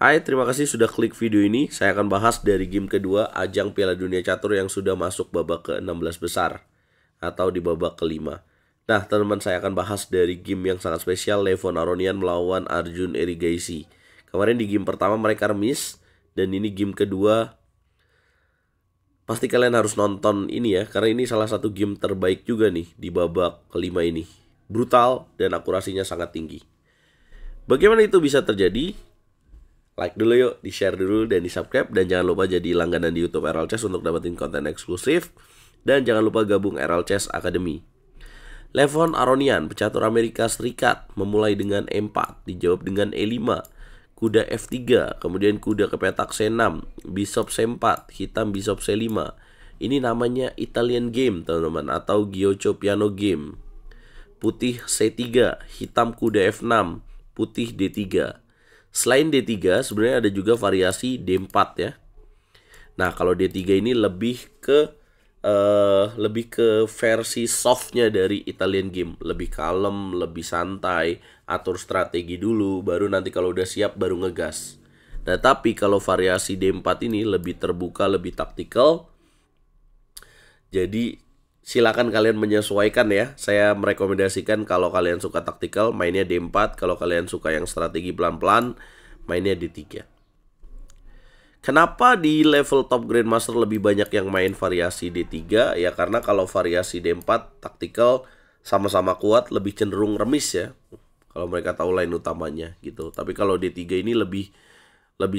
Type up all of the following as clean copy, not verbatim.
Hai, terima kasih sudah klik video ini. Saya akan bahas dari game kedua ajang Piala Dunia Catur yang sudah masuk babak ke-16 besar atau di babak kelima. Nah, teman-teman, saya akan bahas dari game yang sangat spesial, Levon Aronian melawan Arjun Erigaisi. Kemarin di game pertama mereka remis, dan ini game kedua. Pasti kalian harus nonton ini ya, karena ini salah satu game terbaik juga nih di babak kelima ini. Brutal dan akurasinya sangat tinggi. Bagaimana itu bisa terjadi? Like dulu yuk, di-share dulu dan di-subscribe. Dan jangan lupa jadi langganan di YouTube RL Chess untuk dapetin konten eksklusif. Dan jangan lupa gabung RL Chess Academy. Levon Aronian, pecatur Amerika Serikat, memulai dengan E4, dijawab dengan E5, kuda F3, kemudian kuda ke petak C6, Bishop C4, hitam Bishop C5. Ini namanya Italian game, teman-teman, atau Giocho Piano game. Putih C3, hitam kuda F6, putih D3. Selain D3, sebenarnya ada juga variasi D4 ya. Nah, kalau D3 ini lebih ke versi softnya dari Italian game, lebih kalem, lebih santai, atur strategi dulu, baru nanti kalau udah siap baru ngegas. Nah, tapi kalau variasi D4 ini lebih terbuka, lebih taktikal. Jadi silakan kalian menyesuaikan ya. Saya merekomendasikan kalau kalian suka taktikal, mainnya D4. Kalau kalian suka yang strategi pelan-pelan, mainnya D3. Kenapa di level top Grandmaster lebih banyak yang main variasi D3? Ya karena kalau variasi D4 taktikal sama-sama kuat, lebih cenderung remis ya. Kalau mereka tahu line utamanya gitu. Tapi kalau D3 ini lebih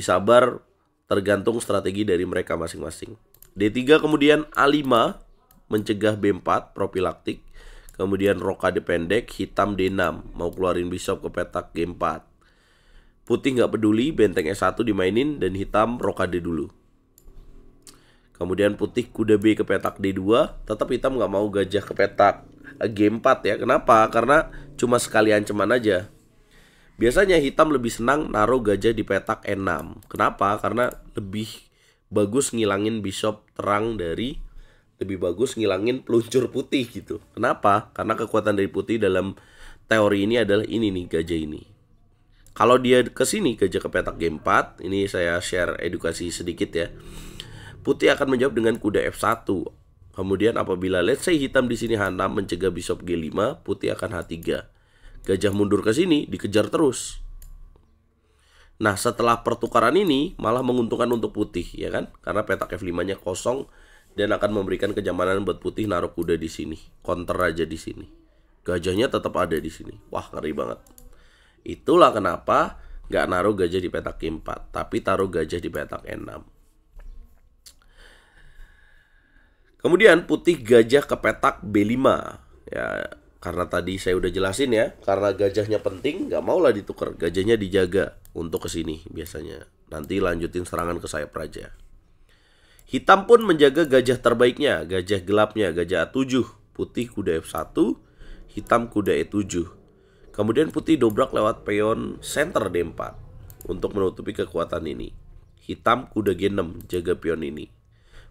sabar, tergantung strategi dari mereka masing-masing. D3 kemudian A5 mencegah B4 profilaktik. Kemudian rokade pendek, hitam D6 mau keluarin bishop ke petak G4. Putih nggak peduli, benteng E1 dimainin dan hitam rokade dulu. Kemudian putih kuda B ke petak D2, tetap hitam nggak mau gajah ke petak G4 ya. Kenapa? Karena cuma sekali ancaman aja. Biasanya hitam lebih senang naruh gajah di petak E6. Kenapa? Karena lebih bagus ngilangin bishop terang dari, lebih bagus ngilangin peluncur putih gitu. Kenapa? Karena kekuatan dari putih dalam teori ini adalah ini nih, gajah ini. Kalau dia ke sini gajah ke petak G4, ini saya share edukasi sedikit ya. Putih akan menjawab dengan kuda F1. Kemudian apabila let's say hitam di sini H6 mencegah bishop G5, putih akan H3. Gajah mundur ke sini dikejar terus. Nah, setelah pertukaran ini malah menguntungkan untuk putih ya kan? Karena petak F5-nya kosong dan akan memberikan kenyamanan buat putih naruh kuda di sini. Counter aja di sini. Gajahnya tetap ada di sini. Wah, ngeri banget. Itulah kenapa nggak naruh gajah di petak G4, tapi taruh gajah di petak E6. Kemudian putih gajah ke petak B5. Ya, karena tadi saya udah jelasin ya, karena gajahnya penting, nggak mau lah ditukar. Gajahnya dijaga untuk ke sini biasanya. Nanti lanjutin serangan ke sayap raja. Hitam pun menjaga gajah terbaiknya, gajah gelapnya, gajah A7. Putih kuda F1, hitam kuda E7. Kemudian putih dobrak lewat peon center D4 untuk menutupi kekuatan ini. Hitam kuda G6 jaga peon ini.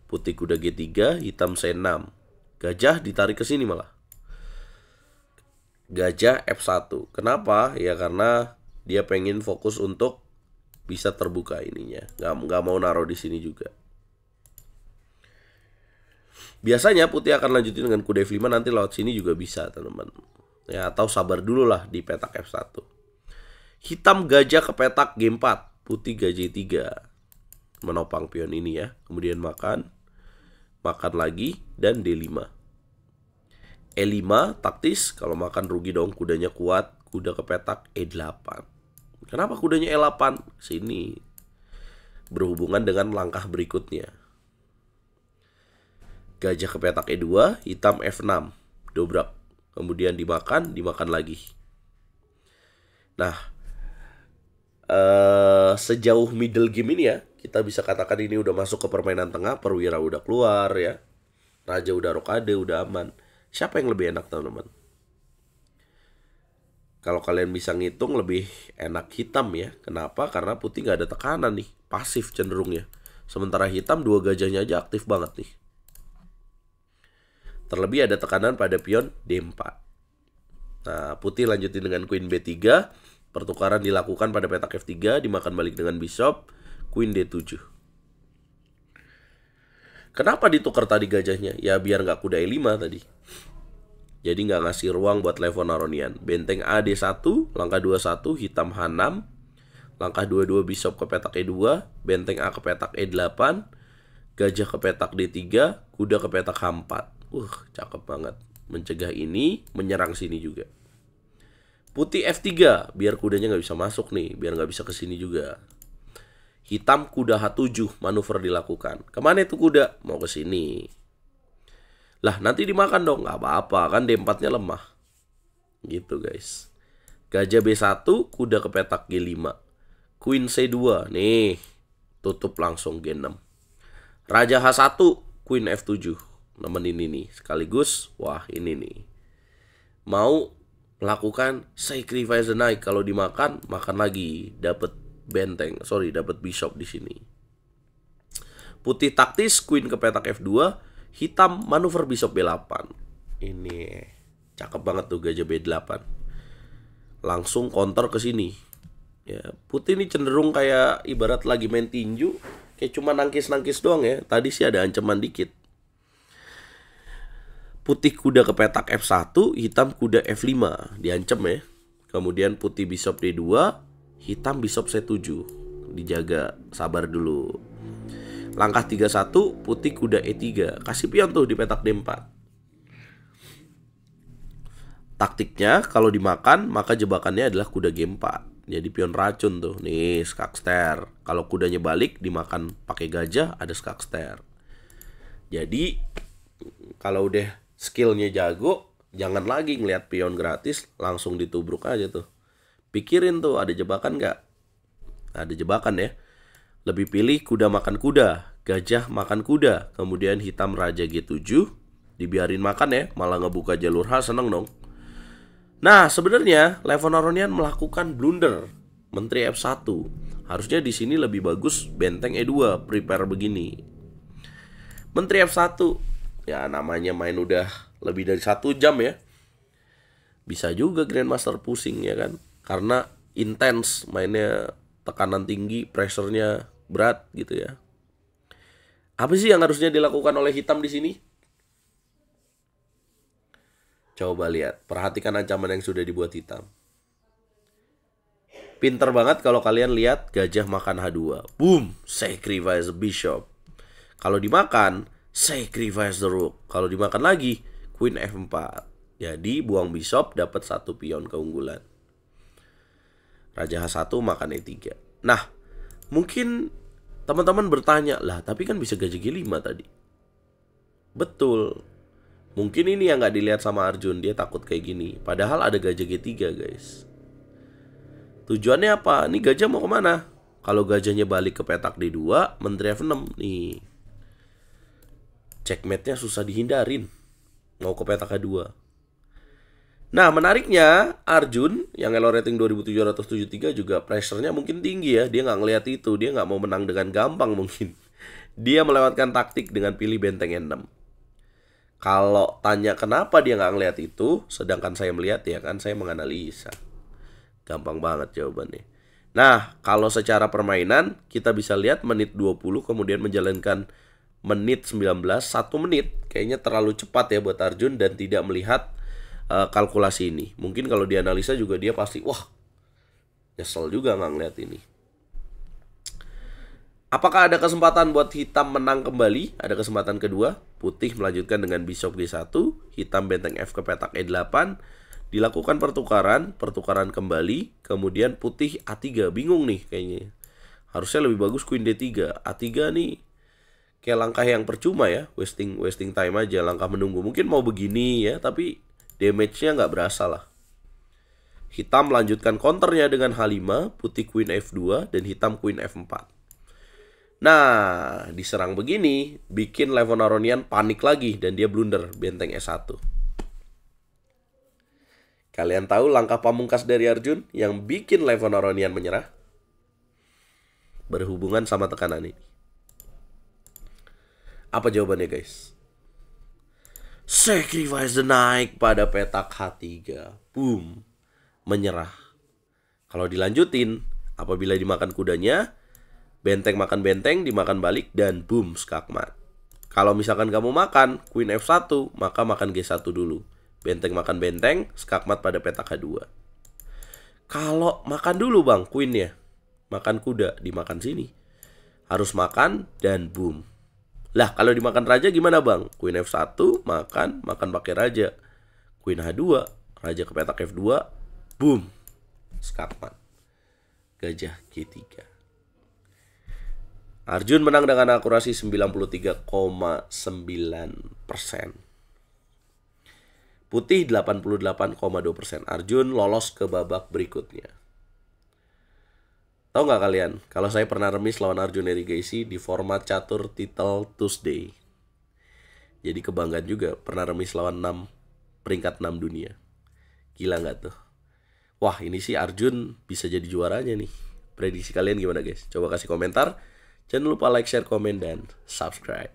Putih kuda G3, hitam C6. Gajah ditarik ke sini malah. Gajah F1. Kenapa? Ya karena dia pengen fokus untuk bisa terbuka ininya. Nggak mau naruh di sini juga. Biasanya putih akan lanjutin dengan kuda F5, nanti lewat sini juga bisa, teman-teman. Ya, atau sabar dulu lah di petak F1. Hitam gajah ke petak G4, putih gajah 3. Menopang pion ini ya. Kemudian makan lagi dan D5. E5 taktis, kalau makan rugi dong, kudanya kuat. Kuda ke petak E8. Kenapa kudanya E8? Sini berhubungan dengan langkah berikutnya. Gajah ke petak E2, hitam F6, dobrak. Kemudian dimakan lagi. Nah, sejauh middle game ini ya, kita bisa katakan ini udah masuk ke permainan tengah. Perwira udah keluar ya, raja udah rokade, udah aman. Siapa yang lebih enak, teman-teman? Kalau kalian bisa ngitung, lebih enak hitam ya. Kenapa? Karena putih nggak ada tekanan nih, pasif cenderungnya. Sementara hitam dua gajahnya aja aktif banget nih. Terlebih ada tekanan pada pion D4. Nah, putih lanjutin dengan Queen B3. Pertukaran dilakukan pada petak F3, dimakan balik dengan bishop, Queen D7. Kenapa ditukar tadi gajahnya? Ya biar nggak kuda E5 tadi. Jadi nggak ngasih ruang buat Levon Aronian. Benteng A D1, langkah 21, hitam H6. Langkah 22 bishop ke petak E2, benteng A ke petak E8, gajah ke petak D3, kuda ke petak H4. Cakep banget. Mencegah ini, menyerang sini juga. Putih F3, biar kudanya nggak bisa masuk nih, biar nggak bisa ke sini juga. Hitam kuda H7, manuver dilakukan. Kemana itu kuda? Mau ke sini. Lah nanti dimakan dong, nggak apa-apa kan D4-nya lemah. Gitu guys. Gajah B1, kuda ke petak G5. Queen C2, nih tutup langsung G6. Raja H1, Queen F7. Nemenin ini sekaligus, wah ini nih. Mau melakukan sacrifice the knight, kalau dimakan makan lagi, dapat dapat bishop di sini. Putih taktis, Queen ke petak F2, hitam manuver bishop B8. Ini cakep banget tuh gajah B8. Langsung counter ke sini. Ya, putih ini cenderung kayak ibarat lagi main tinju, kayak cuma nangkis-nangkis doang ya. Tadi sih ada ancaman dikit. Putih kuda ke petak F1, hitam kuda F5, diancam ya. Kemudian putih bishop D2, hitam bishop C7. Dijaga, sabar dulu. Langkah 31, putih kuda E3. Kasih pion tuh di petak D4. Taktiknya kalau dimakan, maka jebakannya adalah kuda G4. Jadi pion racun tuh. Nih, skakster. Kalau kudanya balik, dimakan pakai gajah, ada skakster. Jadi kalau udah skillnya jago, jangan lagi ngeliat pion gratis, langsung ditubruk aja tuh. Pikirin tuh, ada jebakan nggak? Ada jebakan ya. Lebih pilih kuda makan kuda, gajah makan kuda, kemudian hitam raja G7, dibiarin makan ya, malah ngebuka jalur H, seneng dong. Nah, sebenarnya Levon Aronian melakukan blunder. Menteri F1. Harusnya di sini lebih bagus benteng E2, prepare begini. Menteri F1. Ya namanya main udah lebih dari 1 jam ya. Bisa juga Grandmaster pusing ya kan. Karena intens mainnya, tekanan tinggi, pressure-nya berat gitu ya. Apa sih yang harusnya dilakukan oleh hitam di sini? Coba lihat, perhatikan ancaman yang sudah dibuat hitam. Pinter banget kalau kalian lihat gajah makan H2. Boom, sacrifice the bishop. Kalau dimakan, sacrifice the rook. Kalau dimakan lagi, Queen F4. Jadi buang bishop, dapat 1 pion keunggulan. Raja H1 makan E3. Nah, mungkin teman-teman bertanya, lah tapi kan bisa gajah G5 tadi. Betul. Mungkin ini yang nggak dilihat sama Arjun, dia takut kayak gini. Padahal ada gajah G3 guys. Tujuannya apa? Ini gajah mau kemana? Kalau gajahnya balik ke petak D2, menteri F6 nih. Checkmate-nya susah dihindarin. Mau ke petak H2. Nah menariknya, Arjun yang elo rating 2773 juga pressure-nya mungkin tinggi ya. Dia nggak ngelihat itu, dia nggak mau menang dengan gampang mungkin. Dia melewatkan taktik dengan pilih benteng E6. Kalau tanya kenapa dia nggak ngelihat itu, sedangkan saya melihat ya kan, saya menganalisa. Gampang banget jawabannya. Nah, kalau secara permainan, kita bisa lihat menit 20 kemudian menjalankan menit 19, 1 menit. Kayaknya terlalu cepat ya buat Arjun dan tidak melihat kalkulasi ini. Mungkin kalau dianalisa juga dia pasti, wah, nyesel juga nggak ngeliat ini. Apakah ada kesempatan buat hitam menang kembali? Ada kesempatan kedua. Putih melanjutkan dengan bishop G1. Hitam benteng F ke petak E8. Dilakukan pertukaran kembali. Kemudian putih A3. Bingung nih kayaknya. Harusnya lebih bagus Queen D3. A3 nih kayak langkah yang percuma ya. Wasting time aja. Langkah menunggu. Mungkin mau begini ya. Tapi damage-nya nggak berasa lah. Hitam melanjutkan counternya dengan H5. Putih Queen F2. Dan hitam Queen F4. Nah, diserang begini, bikin Levon Aronian panik lagi dan dia blunder benteng E1. Kalian tahu langkah pamungkas dari Arjun yang bikin Levon Aronian menyerah? Berhubungan sama tekanan ini. Apa jawabannya guys? Sacrifice the knight pada petak H3. Boom. Menyerah. Kalau dilanjutin, apabila dimakan kudanya, benteng makan benteng, dimakan balik, dan boom, skakmat. Kalau misalkan kamu makan Queen F1, maka makan G1 dulu. Benteng makan benteng, skakmat pada petak H2. Kalau makan dulu bang, Queennya, makan kuda, dimakan sini. Harus makan, dan boom. Lah, kalau dimakan raja gimana bang? Queen F1, makan pakai raja. Queen H2, raja ke petak F2, boom, skakmat. Gajah G3. Arjun menang dengan akurasi 93,9%. Putih 88,2%. Arjun lolos ke babak berikutnya. Tahu nggak kalian, kalau saya pernah remis lawan Arjun Erigaisi di format catur title Tuesday. Jadi kebanggaan juga pernah remis lawan peringkat 6 dunia. Gila nggak tuh? Wah, ini sih Arjun bisa jadi juaranya nih. Prediksi kalian gimana guys? Coba kasih komentar. Jangan lupa like, share, komen, dan subscribe.